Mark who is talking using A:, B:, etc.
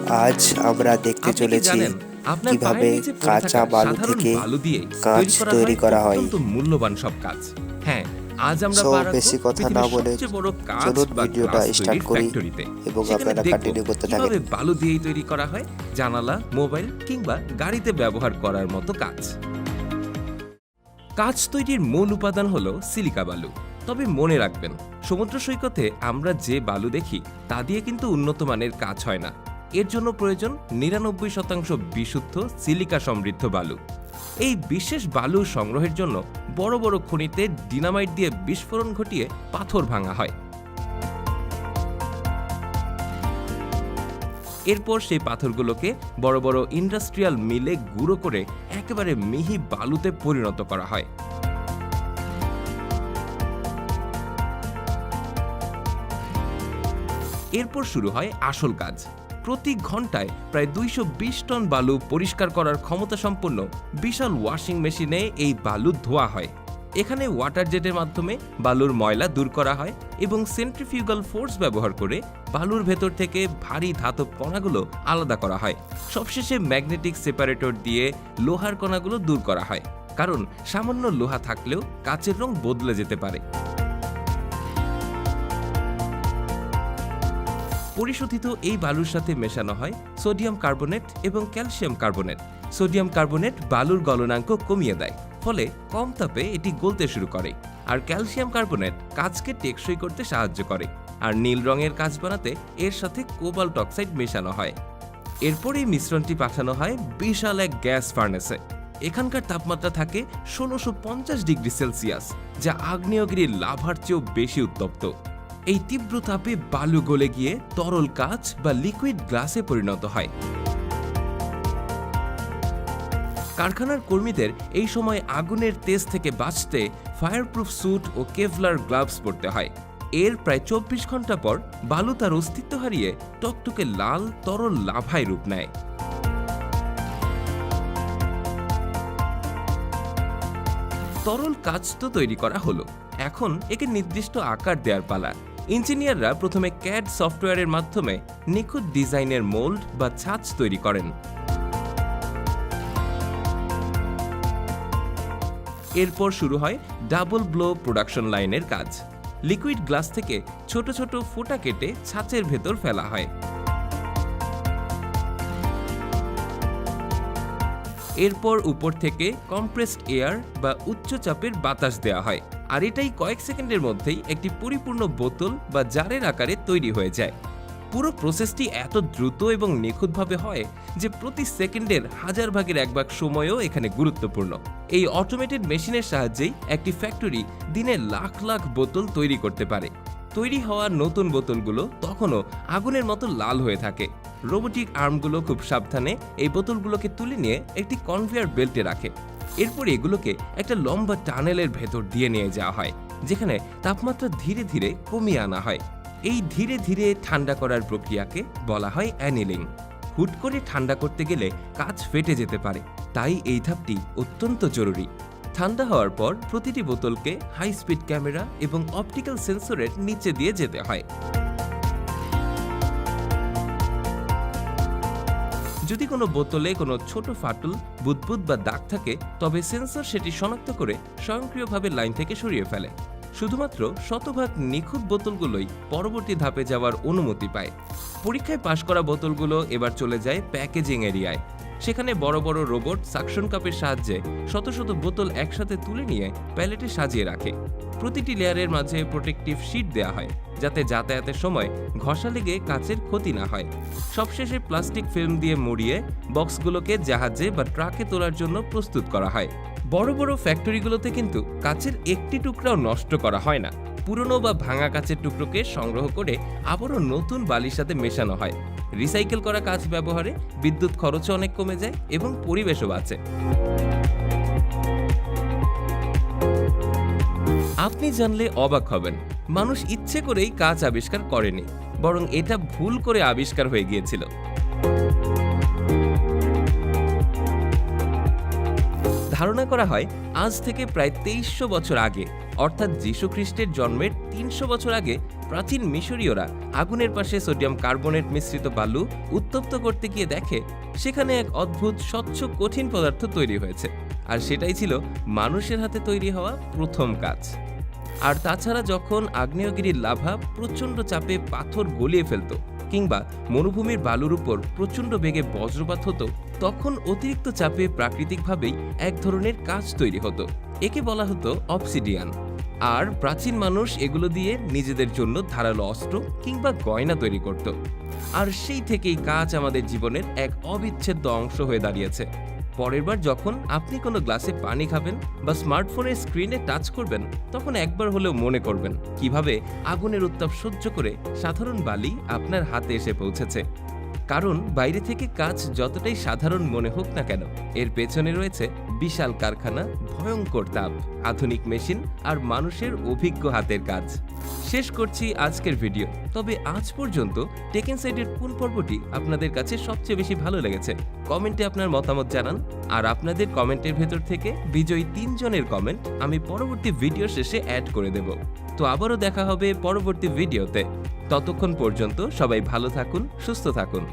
A: আজ আমরা দেখতে
B: আপনি কি
A: চলেছি
B: জানেন আপনার
A: কিভাবে
B: পায়ের নিচে পড়ে
A: কাঁচা
B: থাকা
A: বালু
B: সাধারণ
A: থেকে
B: বালু দিয়ে
A: কাঁচ তৈরি করা হয়।
B: অত্যন্ত মূল্যবান সব কাজ। হ্যাঁ, আজ আমরা
A: সো
B: পা রাখবো
A: বেশি কথা না
B: পৃথিবীর
A: বলে
B: সবচেয়ে বড় কাঁচ
A: চলুন
B: বা
A: ভিডিওটা
B: গ্লাস
A: স্টার্ট
B: তৈরির
A: করি
B: ফ্যাক্টরিতে।
A: এবং
B: সেখানে
A: আপনারা
B: দেখব
A: কন্টিনিউ করতে
B: কিভাবে
A: থাকেন।
B: বালু দিয়েই তৈরি করা হয় জানালা, মোবাইল কিংবা গাড়িতে ব্যবহার করার মতো কাজ। কাঁচ তৈরির মূল উপাদান হলো সিলিকা বালু। তবে মনে রাখবেন, সমুদ্র সৈকতে আমরা যে বালু দেখি তা দিয়ে কিন্তু উন্নত মানের কাজ হয় না। এর জন্য প্রয়োজন ৯৯% বিশুদ্ধ সিলিকা সমৃদ্ধ বালু। এই বিশেষ বালু সংগ্রহের জন্য বড় বড় খনিতে ডিনামাইট দিয়ে বিস্ফোরণ ঘটিয়ে পাথর ভাঙা হয়। এরপর সেই পাথরগুলোকে বড় বড় ইন্ডাস্ট্রিয়াল মিলে গুঁড়ো করে একেবারে মিহি বালুতে পরিণত করা হয়। এরপর শুরু হয় আসল কাজ। প্রতি ঘন্টায় প্রায় ২২০ টন বালু পরিষ্কার করার ক্ষমতা সম্পন্ন বিশাল ওয়াশিং মেশিনে এই বালু ধোয়া হয়। এখানে ওয়াটার জেটের মাধ্যমে বালুর ময়লা দূর করা হয় এবং সেন্ট্রিফিউগাল ফোর্স ব্যবহার করে বালুর ভেতর থেকে ভারী ধাতব কণাগুলো আলাদা করা হয়। সবশেষে ম্যাগনেটিক সেপারেটর দিয়ে লোহার কণাগুলো দূর করা হয়, কারণ সামান্য লোহা থাকলেও কাচের রং বদলে যেতে পারে। পরিশোধিত এই বালুর সাথে মেশানো হয় সোডিয়াম কার্বনেট এবং ক্যালসিয়াম কার্বনেট। সোডিয়াম কার্বনেট বালুর গলনাঙ্ক কমিয়ে দেয়, ফলে কম তাপে এটি গলতে শুরু করে। আর ক্যালসিয়াম কার্বনেট কাচকে টেকসই করতে সাহায্য করে। আর নীল রঙের কাচ বানাতে এর সাথে কোবাল্ট অক্সাইড মেশানো হয়। এরপর এই মিশ্রণটি পাঠানো হয় বিশাল এক গ্যাস ফার্নেসে। এখানকার তাপমাত্রা থাকে ১৬৫০ ডিগ্রি সেলসিয়াস, যা আগ্নেয়গিরির লাভার চেয়েও বেশি উত্তপ্ত। এই তীব্র তাপে বালু গলে গিয়ে তরল কাঁচ বা লিকুইড গ্লাসে পরিণত হয়। কারখানার কর্মীদের এই সময় আগুনের তেজ থেকে বাঁচতে ফায়ারপ্রুফ স্যুট ও কেভলার গ্লাভস পরতে হয়। এর প্রায় ২৪ ঘন্টা পর বালু তার অস্তিত্ব হারিয়ে টকটকে লাল তরল লাভায় রূপ নেয়। তরল কাঁচ তো তৈরি করা হলো, এখন একে নির্দিষ্ট আকার দেওয়ার পালা। ইঞ্জিনিয়াররা প্রথমে ক্যাড সফটওয়্যারের মাধ্যমে নিখুঁত ডিজাইনের মোল্ড বা ছাঁচ তৈরি করেন। এরপর শুরু হয় ডাবল ব্লো প্রোডাকশন লাইনের কাজ। লিকুইড গ্লাস থেকে ছোট ছোট ফোঁটা কেটে ছাঁচের ভেতর ফেলা হয়। এরপর উপর থেকে কম্প্রেসড এয়ার বা উচ্চ চাপের বাতাস দেওয়া হয়, আর এটাই কয়েক সেকেন্ডের মধ্যেই একটি পরিপূর্ণ বোতল বা জারের আকারে তৈরি হয়ে যায়। পুরো প্রসেসটি এত দ্রুত এবং নিখুঁতভাবে হয় যে প্রতি সেকেন্ডের ১০০০ ভাগের ১ ভাগ সময়ও এখানে গুরুত্বপূর্ণ। এই অটোমেটেড মেশিনের সাহায্যেই একটি ফ্যাক্টরি দিনে লাখ লাখ বোতল তৈরি করতে পারে। তৈরি হওয়া নতুন বোতলগুলো তখনও আগুনের মতো লাল হয়ে থাকে। রোবোটিক আর্মগুলো খুব সাবধানে এই বোতলগুলোকে তুলে নিয়ে একটি কনভেয়ার বেল্টে রাখে। এরপর এগুলোকে একটা লম্বা টানেলের ভেতর দিয়ে নিয়ে যাওয়া হয়, যেখানে তাপমাত্রা ধীরে ধীরে কমিয়ে আনা হয়। এই ধীরে ধীরে ঠান্ডা করার প্রক্রিয়াকে বলা হয় অ্যানিলিং। হুট করে ঠান্ডা করতে গেলে কাঁচ ফেটে যেতে পারে, তাই এই ধাপটি অত্যন্ত জরুরি। ঠান্ডা হওয়ার পর প্রতিটি বোতলকে হাই স্পিড ক্যামেরা এবং অপটিক্যাল সেন্সরের নিচে দিয়ে যেতে হয়। যদি কোনো বোতলে কোনো ছোট ফাটল, বুদবুদ বা দাগ থাকে, তবে সেন্সর সেটি শনাক্ত করে স্বয়ংক্রিয়ভাবে লাইন থেকে সরিয়ে ফেলে। শুধুমাত্র শতভাগ নিখুঁত বোতলগুলোই পরবর্তী ধাপে যাওয়ার অনুমতি পায়। পরীক্ষায় পাশ করা বোতলগুলো এবার চলে যায় প্যাকেজিং এরিয়ায়। সেখানে বড় বড় রোবট সাকশন কাপের সাহায্যে শত শত বোতল একসাথে তুলে নিয়ে প্যালেটে সাজিয়ে রাখে। প্রতিটি লেয়ারের মাঝে প্রোটেক্টিভ শীট দেওয়া হয়, যাতে যাতায়াতের সময় ঘষা লেগে কাচের ক্ষতি না হয়। সবশেষে প্লাস্টিক ফিল্ম দিয়ে মুড়িয়ে বক্সগুলোকে জাহাজে বা ট্রাকে তোলার জন্য প্রস্তুত করা হয়। বড় বড় ফ্যাক্টরিগুলোতে কিন্তু কাচের একটি টুকরাও নষ্ট করা হয় না। পুরনো বা ভাঙা কাচের টুকরোকে সংগ্রহ করে আবারও নতুন বালির সাথে মেশানো হয়। রিসাইকেল করা কাঁচ ব্যবহারে বিদ্যুৎ খরচও অনেক কমে যায় এবং পরিবেশও বাঁচে। আপনি জানলে অবাক হবেন, মানুষ ইচ্ছে করেই কাঁচ আবিষ্কার করেনি, বরং এটা ভুল করে আবিষ্কার হয়ে গিয়েছিল। ধারণা করা হয় আজ থেকে প্রায় ২৩০০ বছর আগে, অর্থাৎ যীশু খ্রিস্টের জন্মের ৩০০ বছর আগে প্রাচীন মিশরীয়রা আগুনের পাশে সোডিয়াম কার্বনেট মিশ্রিত বালু উত্তপ্ত করতে গিয়ে দেখে সেখানে এক অদ্ভুত স্বচ্ছ কঠিন পদার্থ তৈরি হয়েছে, আর সেটাই ছিল মানুষের হাতে তৈরি হওয়া প্রথম কাজ। আর তাছাড়া যখন আগ্নেয়গিরির লাভা প্রচণ্ড চাপে পাথর গলিয়ে ফেলত কিংবা মরুভূমির বালুর উপর প্রচণ্ড বেগে বজ্রপাত হতো, তখন অতিরিক্ত চাপে প্রাকৃতিকভাবেই এক ধরনের কাঁচ তৈরি হতো। একে বলা হতো অবসিডিয়ান। আর প্রাচীন মানুষ এগুলো দিয়ে নিজেদের জন্য ধারালো অস্ত্র কিংবা গয়না তৈরি করত। আর সেই থেকেই কাঁচ আমাদের জীবনের এক অবিচ্ছেদ্য অংশ হয়ে দাঁড়িয়েছে। পরের বার যখন আপনি কোনো গ্লাসে পানি খাবেন বা স্মার্টফোনের স্ক্রিনে টাচ করবেন, তখন একবার হলেও মনে করবেন কিভাবে আগুনের উত্তাপ সহ্য করে সাধারণ বালি আপনার হাতে এসে পৌঁছেছে। কারণ বাইরে থেকে কাজ যতটাই সাধারণ মনে হোক না কেন, এর পেছনে রয়েছে বিশাল কারখানা, ভয়ঙ্কর তাপ, আধুনিক মেশিন আর মানুষের অভিজ্ঞ হাতের কাজ। শেষ করছি আজকের ভিডিও। তবে আজ পর্যন্ত টেক ইনসাইডের কোন পর্বটি আপনাদের কাছে সবচেয়ে বেশি ভালো লেগেছে কমেন্টে আপনার মতামত জানান। আর আপনাদের কমেন্টের ভেতর থেকে বিজয়ী 3 জনের কমেন্ট আমি পরবর্তী ভিডিও শেষে অ্যাড করে দেব। তো আবারও দেখা হবে পরবর্তী ভিডিওতে। ততক্ষণ পর্যন্ত সবাই ভালো থাকুন, সুস্থ থাকুন।